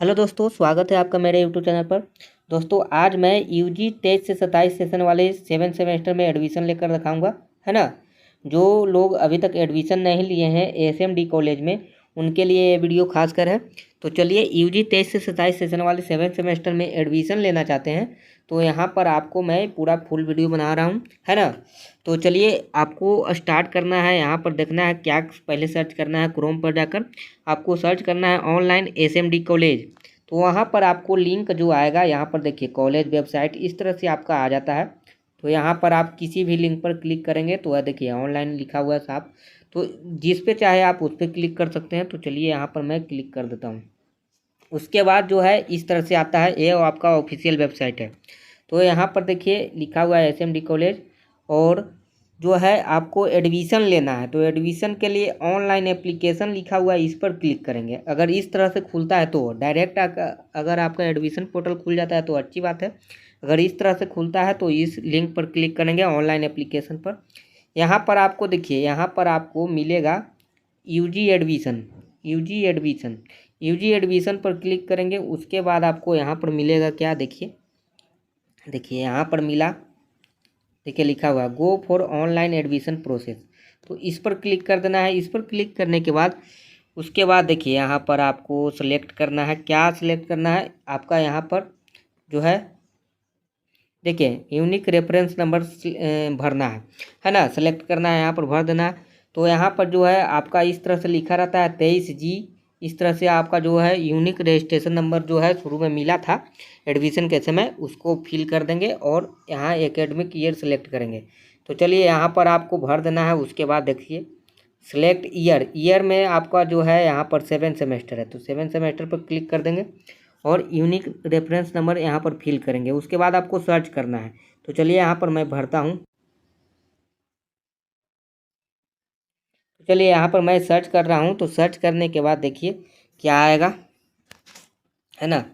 Hello दोस्तों, स्वागत है आपका मेरे यूट्यूब चैनल पर। दोस्तों, आज मैं यूजी 23 से 27 सेशन वाले 7 सेमेस्टर में एडमिशन लेकर दिखाऊंगा, है ना। जो लोग अभी तक एडमिशन नहीं लिए हैं एसएमडी कॉलेज में, उनके लिए ये वीडियो खासकर है। तो चलिए, यूजी 23 से 27 सेशन वाले 7 सेमेस्टर में एडमिशन लेना चाहते हैं तो यहाँ पर आपको मैं पूरा फुल वीडियो बना रहा हूँ, है ना। तो चलिए, आपको स्टार्ट करना है। यहाँ पर देखना है क्या, पहले सर्च करना है क्रोम पर जाकर, आपको सर्च करना है ऑनलाइन एसएमडी कॉलेज। तो वहाँ पर आपको लिंक जो आएगा, यहाँ पर देखिए कॉलेज वेबसाइट इस तरह से आपका आ जाता है। तो यहाँ पर आप किसी भी लिंक पर क्लिक करेंगे तो वह देखिए ऑनलाइन लिखा हुआ है साहब। तो जिस पे चाहे आप उस पर क्लिक कर सकते हैं। तो चलिए, यहाँ पर मैं क्लिक कर देता हूँ। उसके बाद जो है इस तरह से आता है, ये आपका ऑफिशियल वेबसाइट है। तो यहाँ पर देखिए लिखा हुआ है एसएमडी कॉलेज, और जो है आपको एडमिशन लेना है तो एडमिशन के लिए ऑनलाइन एप्लीकेशन लिखा हुआ है, इस पर क्लिक करेंगे। अगर इस तरह से खुलता है तो डायरेक्ट अगर आपका एडमिशन पोर्टल खुल जाता है तो अच्छी बात है। अगर इस तरह से खुलता है तो इस लिंक पर क्लिक करेंगे ऑनलाइन एप्लीकेशन पर। यहाँ पर आपको देखिए, यहाँ पर आपको मिलेगा UG admission. UG admission UG admission पर क्लिक करेंगे। उसके बाद आपको यहाँ पर मिलेगा क्या, देखिए देखिए यहाँ पर मिला, देखिए लिखा हुआ go for online admission process. तो इस पर क्लिक कर देना है। इस पर क्लिक करने के बाद उसके बाद देखिए यहाँ पर आपको सेलेक्ट करना है। क्या सेलेक्ट करना है आपका, यहाँ पर जो है देखिए यूनिक रेफरेंस नंबर भरना है ना। सेलेक्ट करना है, यहाँ पर भर देना है। तो यहाँ पर जो है आपका इस तरह से लिखा रहता है 23G। इस तरह से आपका जो है यूनिक रजिस्ट्रेशन नंबर जो है शुरू में मिला था एडमिशन के समय, उसको फिल कर देंगे और यहाँ एकेडमिक ईयर सेलेक्ट करेंगे। तो चलिए, यहाँ पर आपको भर देना है। उसके बाद देखिए सेलेक्ट ईयर। ईयर में आपका जो है यहाँ पर 7 सेमेस्टर है तो 7 सेमेस्टर पर क्लिक कर देंगे और यूनिक रेफरेंस नंबर यहाँ पर फिल करेंगे। उसके बाद आपको सर्च करना है। तो चलिए, यहाँ पर मैं भरता हूँ। तो चलिए, यहाँ पर मैं सर्च कर रहा हूँ। तो सर्च करने के बाद देखिए क्या आएगा, है ना।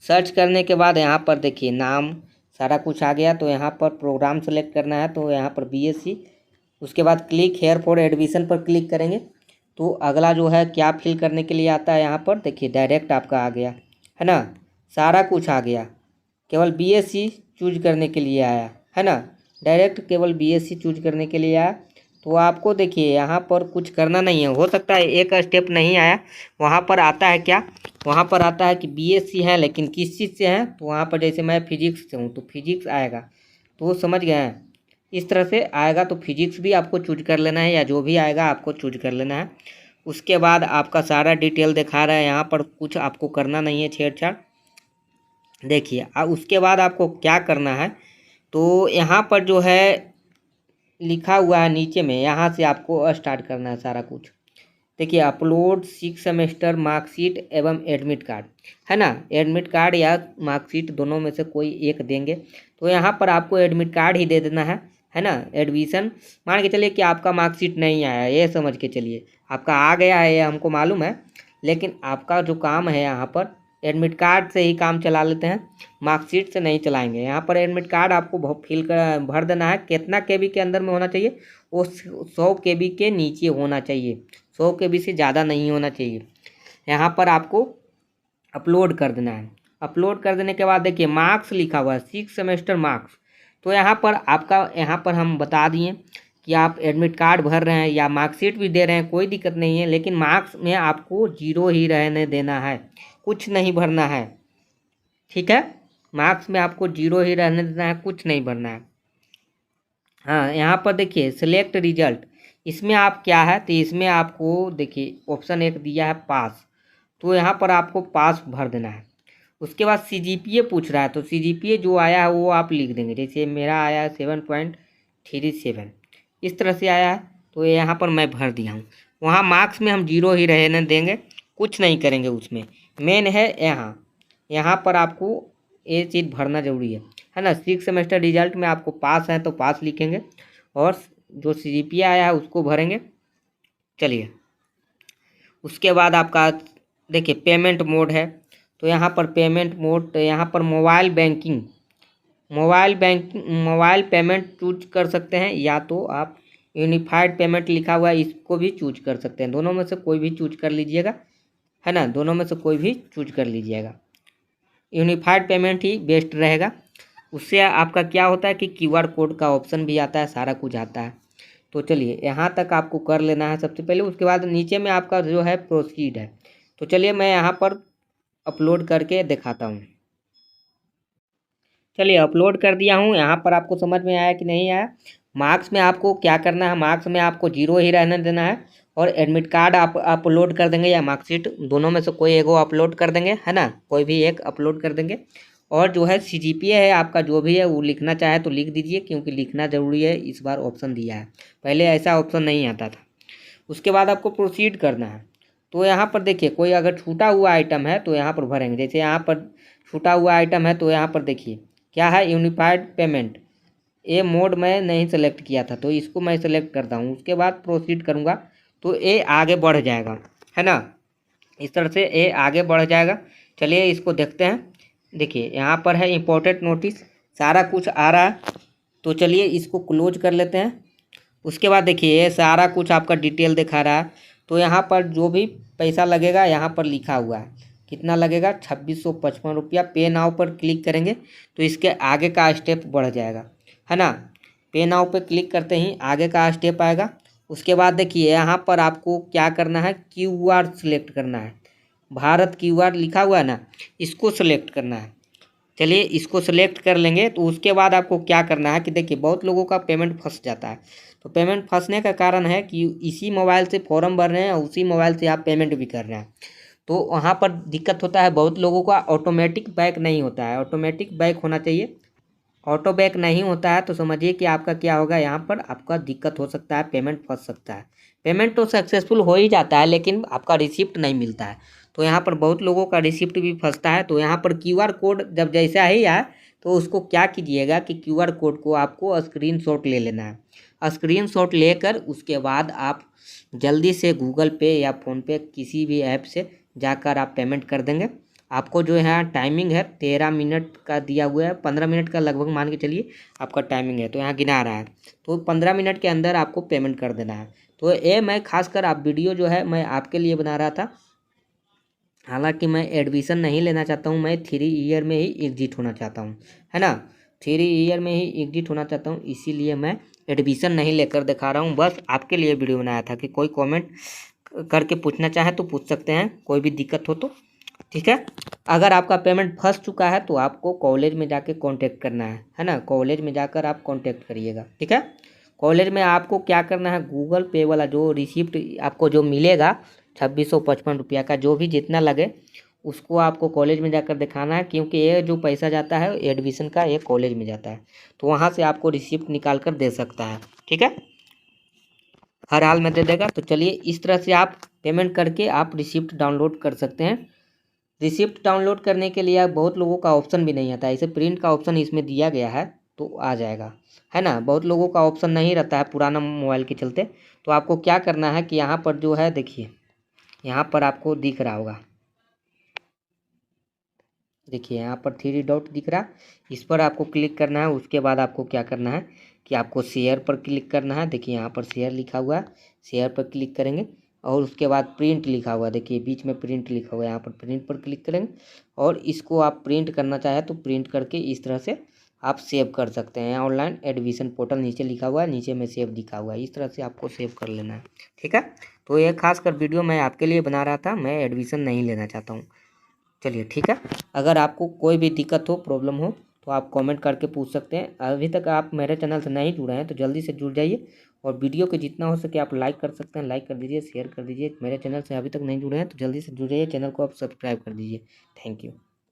सर्च करने के बाद यहाँ पर देखिए नाम सारा कुछ आ गया। तो यहाँ पर प्रोग्राम सेलेक्ट करना है, तो यहाँ पर बीएससी। उसके बाद क्लिक हेयर फॉर एडमिशन पर क्लिक करेंगे। तो अगला जो है क्या फिल करने के लिए आता है, यहाँ पर देखिए डायरेक्ट आपका आ गया, है ना। सारा कुछ आ गया, केवल बीएससी चूज करने के लिए आया, है ना। डायरेक्ट केवल बीएससी चूज करने के लिए आया। तो आपको देखिए यहाँ पर कुछ करना नहीं है। हो सकता है एक स्टेप नहीं आया, वहाँ पर आता है क्या, वहाँ पर आता है कि बीएससी है लेकिन किस चीज़ से है। तो वहाँ पर जैसे मैं फिजिक्स से हूँ तो फिजिक्स आएगा। तो वो समझ गए हैं, इस तरह से आएगा। तो फिजिक्स भी आपको चूज कर लेना है, या जो भी आएगा आपको चूज कर लेना है। उसके बाद आपका सारा डिटेल दिखा रहा है, यहाँ पर कुछ आपको करना नहीं है छेड़छाड़। देखिए उसके बाद आपको क्या करना है, तो यहाँ पर जो है लिखा हुआ है नीचे में, यहाँ से आपको स्टार्ट करना है सारा कुछ। देखिए अपलोड 6 सेमेस्टर मार्कशीट एवं एडमिट कार्ड, है ना। एडमिट कार्ड या मार्कशीट दोनों में से कोई एक देंगे। तो यहाँ पर आपको एडमिट कार्ड ही दे देना है ना। एडमिशन मान के चलिए कि आपका मार्कशीट नहीं आया, ये समझ के चलिए। आपका आ गया है ये हमको मालूम है, लेकिन आपका जो काम है यहाँ पर एडमिट कार्ड से ही काम चला लेते हैं, मार्कशीट से नहीं चलाएंगे। यहाँ पर एडमिट कार्ड आपको फिल कर भर देना है। कितना केबी के अंदर में होना चाहिए, वो 100 केबी के नीचे होना चाहिए, 100 केबी से ज़्यादा नहीं होना चाहिए। यहाँ पर आपको अपलोड कर देना है। अपलोड कर देने के बाद देखिए मार्क्स लिखा हुआ है 6 सेमेस्टर मार्क्स। तो यहाँ पर आपका, यहाँ पर हम बता दिए कि आप एडमिट कार्ड भर रहे हैं या मार्कशीट भी दे रहे हैं, कोई दिक्कत नहीं है, लेकिन मार्क्स में आपको 0 ही रहने देना है, कुछ नहीं भरना है, ठीक है। मार्क्स में आपको 0 ही रहने देना है, कुछ नहीं भरना है। हाँ, यहाँ पर देखिए सिलेक्ट रिजल्ट, इसमें आप क्या है, तो इसमें आपको देखिए ऑप्शन एक दिया है पास। तो यहाँ पर आपको पास भर देना है। उसके बाद सीजीपीए पूछ रहा है, तो सीजीपीए जो आया है वो आप लिख देंगे। जैसे मेरा आया है 7.37, इस तरह से आया है। तो यहाँ पर मैं भर दिया हूँ। वहाँ मार्क्स में हम 0 ही रहने देंगे, कुछ नहीं करेंगे उसमें। मेन है यहाँ, यहाँ पर आपको ये चीज़ भरना जरूरी है ना। 6 सेमेस्टर रिजल्ट में आपको पास है तो पास लिखेंगे, और जो सीजीपीए आया है उसको भरेंगे। चलिए, उसके बाद आपका देखिए पेमेंट मोड है। तो यहाँ पर पेमेंट मोड, तो यहाँ पर mobile banking, mobile payment choose कर सकते हैं, या तो आप यूनिफाइड पेमेंट लिखा हुआ है इसको भी चूज कर सकते हैं। दोनों में से कोई भी चूज कर लीजिएगा, है ना, दोनों में से कोई भी चूज कर लीजिएगा। यूनिफाइड पेमेंट ही बेस्ट रहेगा। उससे आपका क्या होता है कि क्यूआर कोड का ऑप्शन भी आता है, सारा कुछ आता है। तो चलिए यहाँ तक आपको कर लेना है सबसे पहले। उसके बाद नीचे में आपका जो है प्रोसीड है। तो चलिए मैं यहाँ पर अपलोड करके दिखाता हूँ। चलिए अपलोड कर दिया हूँ। यहाँ पर आपको समझ में आया कि नहीं आया। मार्क्स में आपको क्या करना है, मार्क्स में आपको 0 ही रहने देना है। और एडमिट कार्ड आप अपलोड कर देंगे या मार्कशीट, दोनों में से कोई एगो अपलोड कर देंगे, है ना, कोई भी एक अपलोड कर देंगे। और जो है सीजीपीए है आपका जो भी है वो लिखना चाहे तो लिख दीजिए, क्योंकि लिखना ज़रूरी है, इस बार ऑप्शन दिया है, पहले ऐसा ऑप्शन नहीं आता था। उसके बाद आपको प्रोसीड करना है। तो यहाँ पर देखिए कोई अगर छूटा हुआ आइटम है तो यहाँ पर भरेंगे। जैसे यहाँ पर छूटा हुआ आइटम है तो यहाँ पर देखिए क्या है, यूनिफाइड पेमेंट। ये मोड मैं नहीं सेलेक्ट किया था तो इसको मैं सेलेक्ट करता हूँ। उसके बाद प्रोसीड करूँगा तो ये आगे बढ़ जाएगा, है ना, इस तरह से ये आगे बढ़ जाएगा। चलिए इसको देखते हैं। देखिए यहाँ पर है इम्पोर्टेंट नोटिस, सारा कुछ आ रहा है। तो चलिए इसको क्लोज कर लेते हैं। उसके बाद देखिए ये सारा कुछ आपका डिटेल दिखा रहा है। तो यहाँ पर जो भी पैसा लगेगा यहाँ पर लिखा हुआ है, कितना लगेगा, 2655 रुपया। पे नाउ पर क्लिक करेंगे तो इसके आगे का स्टेप बढ़ जाएगा, है ना। पे नाउ पे क्लिक करते ही आगे का स्टेप आएगा। उसके बाद देखिए यहाँ पर आपको क्या करना है, क्यूआर सिलेक्ट करना है। भारत क्यूआर लिखा हुआ है ना, इसको सिलेक्ट करना है। चलिए इसको सिलेक्ट कर लेंगे तो उसके बाद आपको क्या करना है कि देखिए बहुत लोगों का पेमेंट फंस जाता है। तो पेमेंट फंसने का कारण है कि इसी मोबाइल से फॉर्म भर रहे हैं और उसी मोबाइल से आप पेमेंट भी कर रहे हैं। तो वहाँ पर दिक्कत होता है बहुत लोगों का, ऑटोमेटिक बैक नहीं होता है। ऑटोमेटिक बैक होना चाहिए। ऑटो बैक नहीं होता है तो समझिए कि आपका क्या होगा, यहाँ पर आपका दिक्कत हो सकता है, पेमेंट फंस सकता है। पेमेंट तो सक्सेसफुल हो ही जाता है लेकिन आपका रिसिप्ट नहीं मिलता है। तो यहाँ पर बहुत लोगों का रिसिप्ट भी फंसता है। तो यहाँ पर क्यूआर कोड जब जैसा ही आए तो उसको क्या कीजिएगा कि क्यूआर कोड को आपको स्क्रीनशॉट ले लेना है। स्क्रीनशॉट लेकर उसके बाद आप जल्दी से गूगल पे या फ़ोनपे किसी भी ऐप से जाकर आप पेमेंट कर देंगे। आपको जो है टाइमिंग है 13 मिनट का दिया हुआ है, 15 मिनट का लगभग मान के चलिए आपका टाइमिंग है। तो यहाँ गिना रहा है तो 15 मिनट के अंदर आपको पेमेंट कर देना है। तो ये मैं खासकर आप वीडियो जो है मैं आपके लिए बना रहा था। हालांकि मैं एडमिशन नहीं लेना चाहता हूँ, मैं 3 ईयर में ही एग्जिट होना चाहता हूँ, है ना, 3 ईयर में ही एग्जिट होना चाहता हूँ। इसीलिए मैं एडमिशन नहीं लेकर दिखा रहा हूँ। बस आपके लिए वीडियो बनाया था कि कोई कमेंट करके पूछना चाहे तो पूछ सकते हैं, कोई भी दिक्कत हो तो, ठीक है। अगर आपका पेमेंट फंस चुका है तो आपको कॉलेज में जाके कांटेक्ट करना है ना, कॉलेज में जाकर आप कांटेक्ट करिएगा, ठीक है। कॉलेज में आपको क्या करना है, गूगल पे वाला जो रिसिप्ट आपको जो मिलेगा 2655 रुपया का, जो भी जितना लगे उसको आपको कॉलेज में जाकर दिखाना है। क्योंकि ये जो पैसा जाता है एडमिशन का ये कॉलेज में जाता है, तो वहाँ से आपको रिसिप्ट निकाल कर दे सकता है, ठीक है, हर हाल में दे देगा। तो चलिए इस तरह से आप पेमेंट करके आप रिसिप्ट डाउनलोड कर सकते हैं। रिसिप्ट डाउनलोड करने के लिए बहुत लोगों का ऑप्शन भी नहीं आता है, इसे प्रिंट का ऑप्शन इसमें दिया गया है तो आ जाएगा, है ना। बहुत लोगों का ऑप्शन नहीं रहता है पुराना मोबाइल के चलते। तो आपको क्या करना है कि यहाँ पर जो है देखिए, यहाँ पर आपको दिख रहा होगा, देखिए यहाँ पर 3 डॉट दिख रहा, इस पर आपको क्लिक करना है। उसके बाद आपको क्या करना है कि आपको शेयर पर क्लिक करना है। देखिए यहाँ पर शेयर लिखा हुआ है, शेयर पर क्लिक करेंगे और उसके बाद प्रिंट लिखा हुआ है, देखिए बीच में प्रिंट लिखा हुआ है, यहाँ पर प्रिंट पर क्लिक करेंगे और इसको आप प्रिंट करना चाहे तो प्रिंट करके इस तरह से आप सेव कर सकते हैं। ऑनलाइन एडमिशन पोर्टल नीचे लिखा हुआ है, नीचे में सेव लिखा हुआ है, इस तरह से आपको सेव कर लेना है, ठीक है। तो ये खासकर वीडियो मैं आपके लिए बना रहा था, मैं एडमिशन नहीं लेना चाहता हूँ। चलिए ठीक है, अगर आपको कोई भी दिक्कत हो, प्रॉब्लम हो तो आप कमेंट करके पूछ सकते हैं। अभी तक आप मेरे चैनल से नहीं जुड़े हैं तो जल्दी से जुड़ जाइए और वीडियो को जितना हो सके आप लाइक कर सकते हैं, लाइक कर दीजिए, शेयर कर दीजिए। मेरे चैनल से अभी तक नहीं जुड़े हैं तो जल्दी से जुड़ जाइए, चैनल को आप सब्सक्राइब कर दीजिए। Thank you.